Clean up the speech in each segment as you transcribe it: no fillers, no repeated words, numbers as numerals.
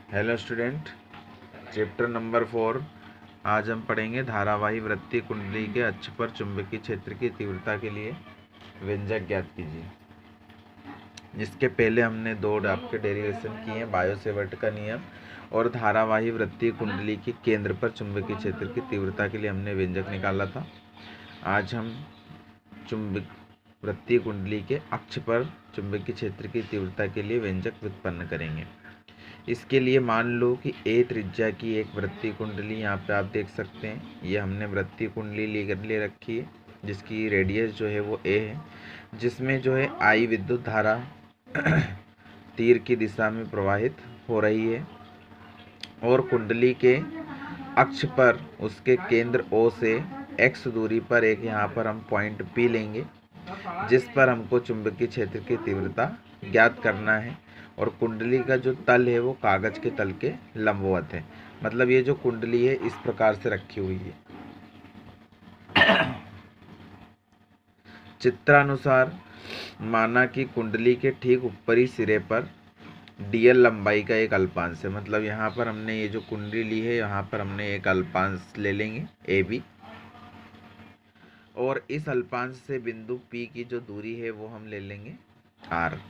Hello student, chapter number 4। आज हम पढ़ेंगे धारावाही वृत्तीय कुंडली के अक्ष पर चुंबकीय क्षेत्र की तीव्रता के लिए व्यंजक ज्ञात कीजिए। जिसके पहले हमने दो आपके डेरिवेशन किए हैं, बायो-सेवर्ट का नियम और धारावाही वृत्तीय कुंडली के केंद्र पर चुंबकीय क्षेत्र की तीव्रता के लिए हमने व्यंजक निकाला था। आज हम वृत्तीय कुंडली के अक्ष पर चुंबकीय क्षेत्र की तीव्रता के लिए व्यंजक व्युत्पन्न करेंगे। इसके लिए मान लो कि ए त्रिज्या की एक वृत्तीय कुंडली, यहाँ पे आप देख सकते हैं ये हमने वृत्तीय कुंडली ले रखी है जिसकी रेडियस जो है वो ए है, जिसमें जो है आई विद्युत धारा तीर की दिशा में प्रवाहित हो रही है और कुंडली के अक्ष पर उसके केंद्र ओ से एक्स दूरी पर एक यहाँ पर हम पॉइंट पी लेंगे जिस पर हमको चुंबकीय क्षेत्र की तीव्रता ज्ञात करना है। और कुंडली का जो तल है वो कागज के तल के लंबवत है, मतलब ये जो कुंडली है इस प्रकार से रखी हुई है। चित्रानुसार माना कि कुंडली के ठीक ऊपरी सिरे पर डीएल लंबाई का एक अल्पांश है, मतलब यहाँ पर हमने ये जो कुंडली ली है यहाँ पर हमने एक अल्पांश ले लेंगे ए बी, और इस अल्पांश से बिंदु पी की जो दूरी है वो हम ले लेंगे आर।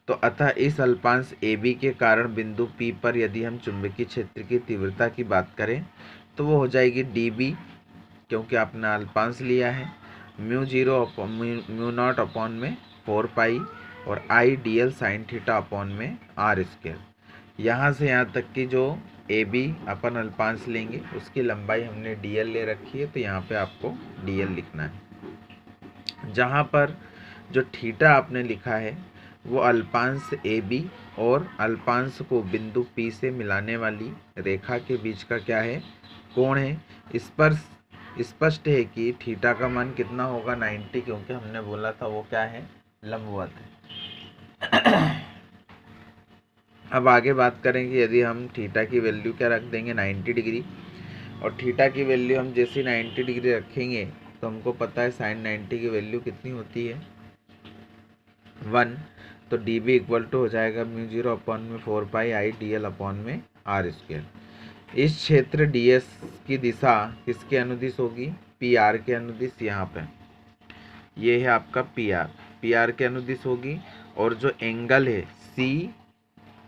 तो अतः इस अल्पांश ए बी के कारण बिंदु पी पर यदि हम चुंबकीय क्षेत्र की तीव्रता की बात करें तो वो हो जाएगी डी बी, क्योंकि आपने अल्पांश लिया है, म्यू नॉट अपॉन में 4 पाई और I D L sine theta upon में आर स्क्वायर। यहाँ से यहाँ तक की जो ए बी अपन अल्पांश लेंगे उसकी लंबाई हमने डी एल ले रखी है, तो यहाँ पे आपको डी एल लिखना है। जहाँ पर जो थीटा आपने लिखा है वो अल्पांश ए बी और अल्पांश को बिंदु पी से मिलाने वाली रेखा के बीच का क्या है, कोण है। इस पर स्पष्ट है कि थीटा का मान कितना होगा 90, क्योंकि हमने बोला था वो क्या है, लंबवत है। अब आगे बात करेंगे, यदि हम थीटा की वैल्यू क्या रख देंगे 90 डिग्री, और थीटा की वैल्यू हम जैसे 90 डिग्री रखेंगे तो हमको पता है साइन 90 की वैल्यू कितनी होती है 1, तो डी बी इक्वल टू हो जाएगा म्यू 0 अपॉन में 4 pi I D l upon में आर स्क्वायर। इस क्षेत्र डी एस की दिशा किसके अनुदिश होगी, पी आर के अनुदिश। यहाँ पे ये है आपका पी आर के अनुदिश होगी, और जो एंगल है सी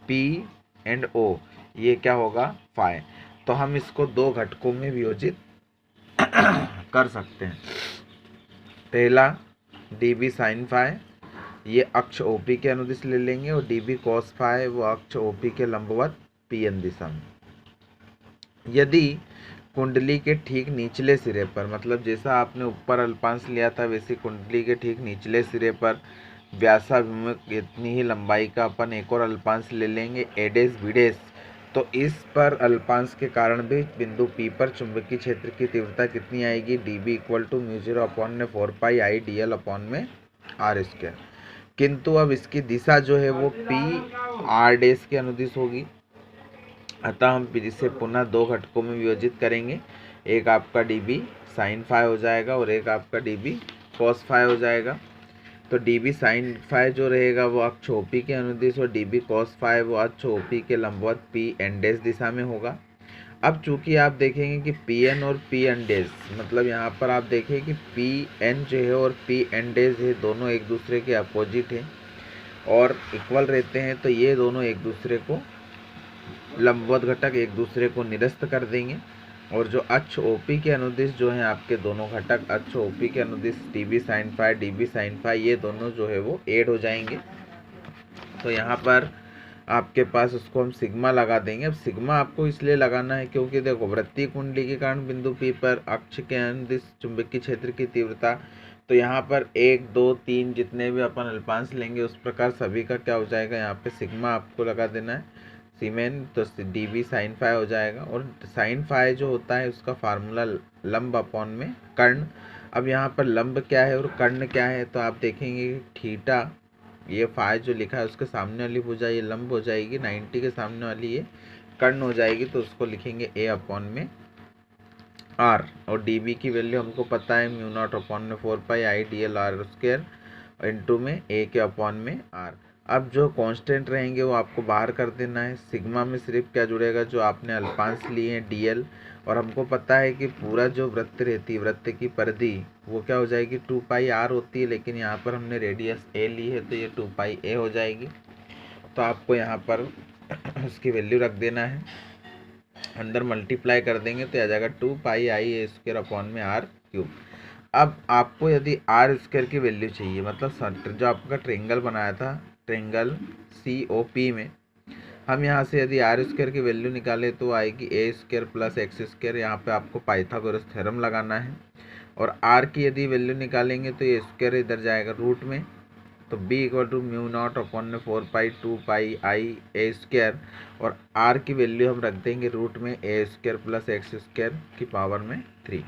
पी एंड ओ ये क्या होगा, फाई। तो हम इसको दो घटकों में वियोजित कर सकते हैं। पहला डी बी साइन फाई, ये अक्ष ओपी के अनुदिश ले लेंगे, और डी बी कॉस फाई वो अक्ष ओपी के लंबवत पी एन दिशा में। यदि कुंडली के ठीक निचले सिरे पर, मतलब जैसा आपने ऊपर अल्पांश लिया था वैसे कुंडली के ठीक निचले सिरे पर व्यासाभिमुख इतनी ही लंबाई का अपन एक और अल्पांश ले लेंगे एडेस बीडेस। तो इस पर अल्पांश के कारण भी बिंदु पी पर चुंबकीय क्षेत्र की तीव्रता कितनी आएगी, d B equal to mu 0 upon में 4 pi I D l upon में आर स्क्वायर। किंतु अब इसकी दिशा जो है वो पी आर डेस के अनुदिश होगी, अतः हम इसे पुनः दो घटकों में वियोजित करेंगे। एक आपका डी बी साइन फाई हो जाएगा और एक आपका डी बी कॉस फाई हो जाएगा। तो डी बी साइन फाई जो रहेगा वो अक्ष ओपी के अनुदिश, और डी बी कॉस फाई वो अक्ष ओपी के लंबवत पी एन डेस दिशा में होगा। अब चूंकि आप देखेंगे कि पी एन और पी एन डेस, मतलब यहाँ पर आप देखें कि पी एन जो है और पी एन डेस है दोनों एक दूसरे के अपोजिट हैं और इक्वल रहते हैं, तो ये दोनों एक दूसरे को लंबवत घटक एक दूसरे को निरस्त कर देंगे, और जो अक्ष ओपी के अनुदिश जो हैं आपके दोनों घटक अक्ष ओपी के अनुदिश d B sine phi d B sine phi ये दोनों जो है वो ऐड हो जाएंगे। तो यहाँ पर आपके पास उसको हम सिग्मा लगा देंगे। अब सिग्मा आपको इसलिए लगाना है क्योंकि देखो वृत्तीय कुंडली के कारण बिंदु पी पर अक्ष के अनुदिश चुंबकीय क्षेत्र की तीव्रता, तो यहाँ पर 1 2 3 जितने भी अपन अल्पांश लेंगे उस प्रकार सभी का क्या हो जाएगा, यहाँ पे सिग्मा आपको लगा देना है सीमेन, तो डी बी साइन फाई हो जाएगा। और साइन फाई जो होता है उसका फार्मूला लंब अपॉन में कर्ण। अब यहाँ पर लंब क्या है और कर्ण क्या है, तो आप देखेंगे थीटा ये फाई जो लिखा है उसके सामने वाली भुजा ये लंब हो जाएगी, 90 के सामने वाली ये कर्ण हो जाएगी, तो उसको लिखेंगे ए अपॉन में आर। और डी बी की वैल्यू हमको पता है म्यू नॉट अपॉन में 4 pi I D L R square into में ए के अपॉन में आर। अब जो कांस्टेंट रहेंगे वो आपको बाहर कर देना है। सिग्मा में सिर्फ क्या जुड़ेगा, जो आपने अल्पांश लिए हैं dl, और हमको पता है कि पूरा जो वृत्त रहती है, वृत्त की परिधि, वो क्या हो जाएगी 2 पाई r होती है, लेकिन यहाँ पर हमने रेडियस a ली है तो ये 2 पाई a हो जाएगी। तो आपको यहाँ पर उसकी वैल्यू रख देना है, अंदर मल्टीप्लाई कर देंगे तो आ जाएगा 2 pi I a square upon में r क्यूब। अब आपको यदि आर स्क्वायर की वैल्यू चाहिए, मतलब जो आपका ट्रेंगल बनाया था, ट्रेंगल COP में, हम यहाँ से यदि आर स्क्वायर की वैल्यू निकालें तो आएगी ए स्क्वायर प्लस एक्स स्क्वायर। यहाँ पर आपको पाइथागोरस थ्योरम लगाना है। और आर की यदि वैल्यू निकालेंगे तो ये स्क्वायर इधर जाएगा रूट में, तो b equal to mu not upon में 4 pi 2 pi I a square, और r की वैल्यू हम रख देंगे रूट में a square plus x square की पावर में 3।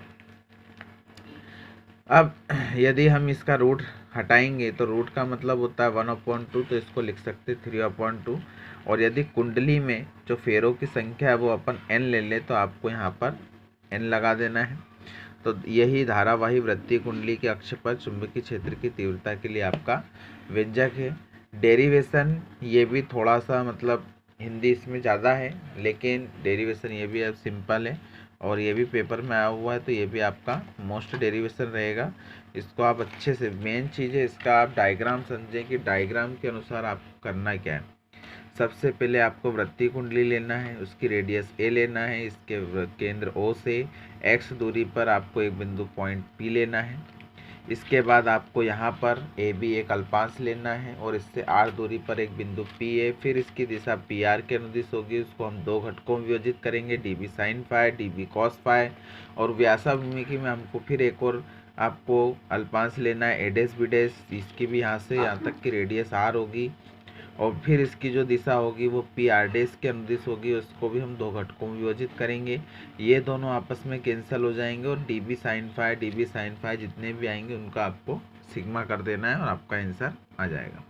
अब यदि हम इसका रूट हटाएंगे तो रूट का मतलब होता है 1/2, तो इसको लिख सकते 3/2। और यदि कुंडली में जो फेरों की संख्या है वो अपन n ले लें तो आपको यहाँ पर n लगा देना है। तो यही धारावाही वृत्तीय कुंडली के अक्ष पर चुंबकीय क्षेत्र की तीव्रता के लिए आपका व्यंजक है। डेरिवेशन ये भी थोड़ा सा मतलब हिंदी इसमें ज़्यादा है, लेकिन डेरिवेशन ये भी अब सिंपल है और ये भी पेपर में आया हुआ है, तो ये भी आपका मोस्ट डेरिवेशन रहेगा। इसको आप अच्छे से, मेन चीज़ है इसका आप डायग्राम समझें कि डायग्राम के अनुसार आपको करना क्या है। सबसे पहले आपको वृत्तीय कुंडली लेना है, उसकी रेडियस a लेना है, इसके केंद्र O से x दूरी पर आपको एक बिंदु पॉइंट P लेना है। इसके बाद आपको यहाँ पर AB एक अल्पांश लेना है और इससे r दूरी पर एक बिंदु P है। फिर इसकी दिशा PR के अनुदिश होगी, उसको हम दो घटकों में विभाजित करेंगे, dB sin phi dB cos phi. और व्यासाभिमुखी में हमको फिर एक और आपको अल्पांश लेना है A डैश B डैश, इसकी भी यहाँ से यहाँ तक की रेडियस r होगी, और फिर इसकी जो दिशा होगी वो PR डैश के अनुदिश होगी, उसको भी हम दो घटकों में विभाजित करेंगे। ये दोनों आपस में कैंसिल हो जाएंगे और dB sin फाई जितने भी आएंगे उनका आपको सिग्मा कर देना है और आपका आंसर आ जाएगा।